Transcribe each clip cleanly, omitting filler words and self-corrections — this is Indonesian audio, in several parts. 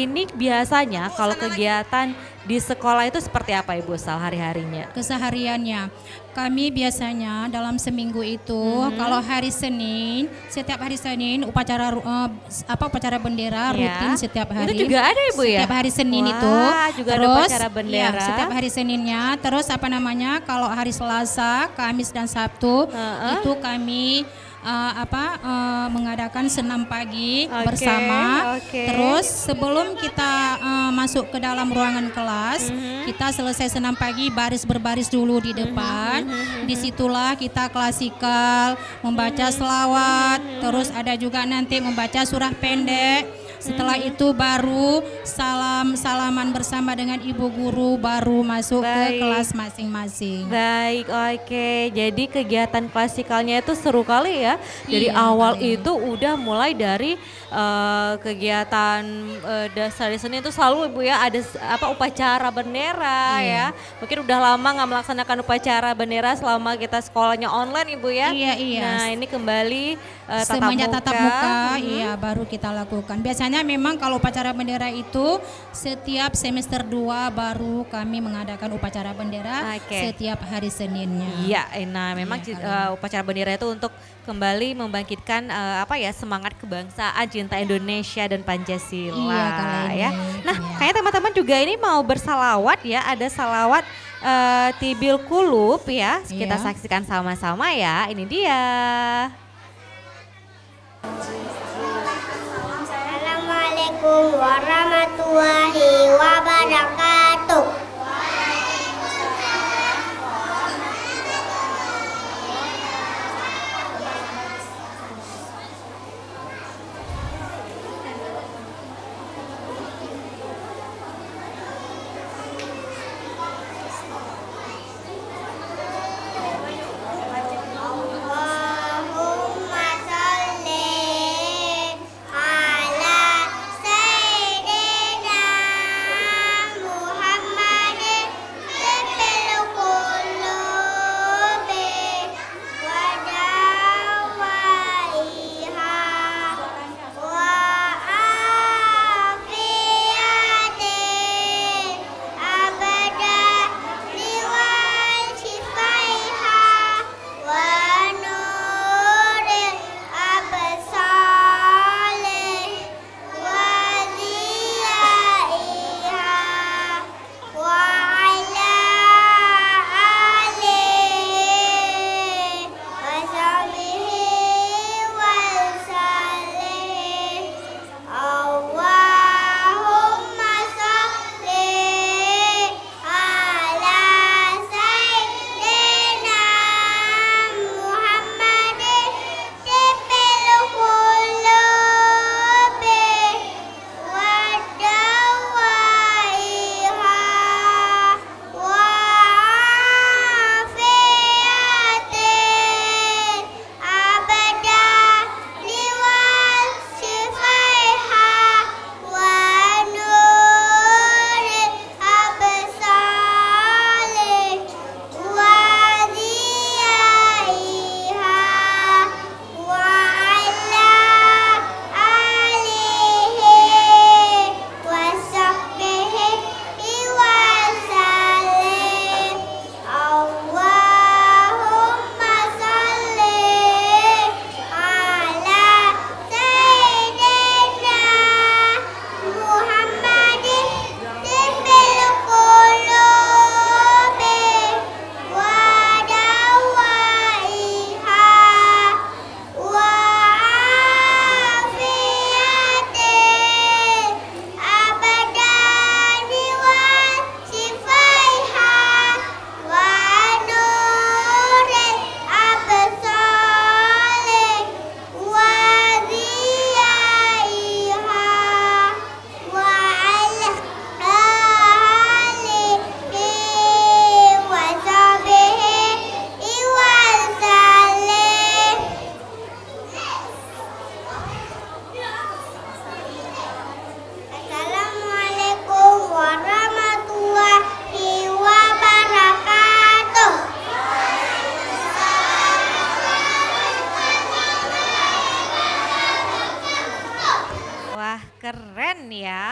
ini biasanya kalau kegiatan di sekolah itu seperti apa Ibu Sal hari-harinya? Kesehariannya kami biasanya dalam seminggu itu kalau hari Senin, setiap hari Senin upacara bendera rutin setiap hari. Itu juga ada Ibu ya? Setiap hari Senin itu. Juga terus ada upacara bendera. Ya, setiap hari Seninnya. Terus kalau hari Selasa, Kamis dan Sabtu itu kami mengadakan senam pagi bersama. Terus sebelum kita masuk ke dalam ruangan kelas, kita selesai senam pagi berbaris dulu di depan. Disitulah kita klasikal, membaca selawat, terus ada juga nanti membaca surah pendek. Setelah itu baru salaman bersama dengan ibu guru, baru masuk ke kelas masing-masing. Baik, oke. Jadi kegiatan klasikalnya itu seru kali ya. Dari awal itu udah mulai dari kegiatan dasar di Senin itu selalu Ibu ya ada upacara bendera ya. Mungkin udah lama nggak melaksanakan upacara bendera selama kita sekolahnya online Ibu ya. Iya. Nah ini kembali semenjak tatap muka, baru kita lakukan. Biasanya memang kalau upacara bendera itu setiap semester 2 baru kami mengadakan upacara bendera setiap hari Seninnya. Iya, nah memang upacara bendera itu untuk kembali membangkitkan semangat kebangsaan, cinta Indonesia dan Pancasila ya. Nah, kayaknya teman-teman juga ini mau bersalawat ya, ada salawat Tibil Kulub ya. Kita saksikan sama-sama ya. Ini dia. Assalamualaikum warahmatullahi wabarakatuh. Sayyidina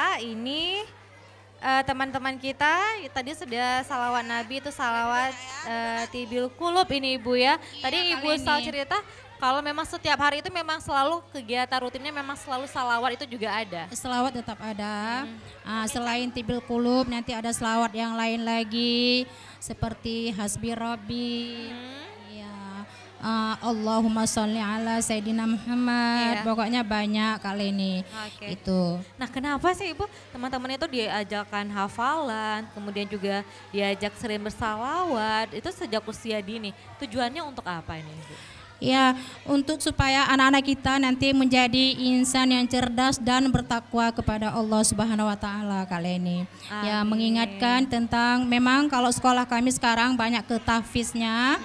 ya, ini teman-teman kita tadi sudah salawat Nabi, itu salawat Tibil Kulub ini Ibu ya. Tadi Ibu Sal cerita kalau memang setiap hari itu memang selalu kegiatan rutinnya memang selalu salawat itu juga ada. Selawat tetap ada. Selain Tibil Kulub nanti ada selawat yang lain lagi seperti Hasbi Rabbi. Allahumma sholli ala Sayyidina Muhammad. Pokoknya banyak kali ini. Itu. Nah, kenapa sih Ibu teman-teman itu diajarkan hafalan, kemudian juga diajak sering bersalawat, itu sejak usia dini. Tujuannya untuk apa ini Ibu? Ya, untuk supaya anak-anak kita nanti menjadi insan yang cerdas dan bertakwa kepada Allah Subhanahu wa taala kali ini. Amin. Ya, mengingatkan tentang memang kalau sekolah kami sekarang banyak ke tahfiznya.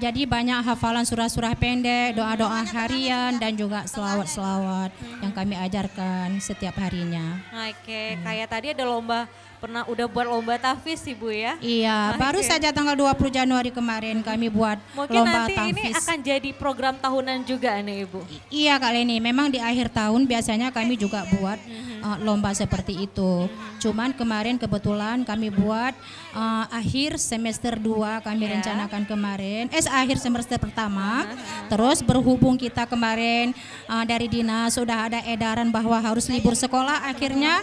Jadi banyak hafalan surah-surah pendek, doa-doa harian dan juga selawat-selawat yang kami ajarkan setiap harinya. Oke, kayak tadi ada lomba, udah buat lomba tahfiz Ibu ya? Iya, baru saja tanggal 20 Januari kemarin kami buat mungkin lomba tahfiz. Mungkin nanti ini akan jadi program tahunan juga nih Ibu? Iya kali ini, memang di akhir tahun biasanya kami juga buat lomba seperti itu. Cuman kemarin kebetulan kami buat akhir semester 2 kami rencanakan kemarin, akhir semester pertama. Terus berhubung kita kemarin dari dinas sudah ada edaran bahwa harus libur sekolah, akhirnya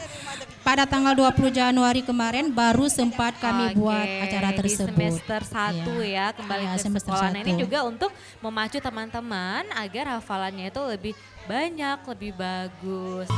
pada tanggal 20 Januari kemarin baru sempat kami buat acara tersebut. Di semester 1 ya, kembali ke semester sekolah. 1. Nah, ini juga untuk memacu teman-teman agar hafalannya itu lebih banyak, lebih bagus.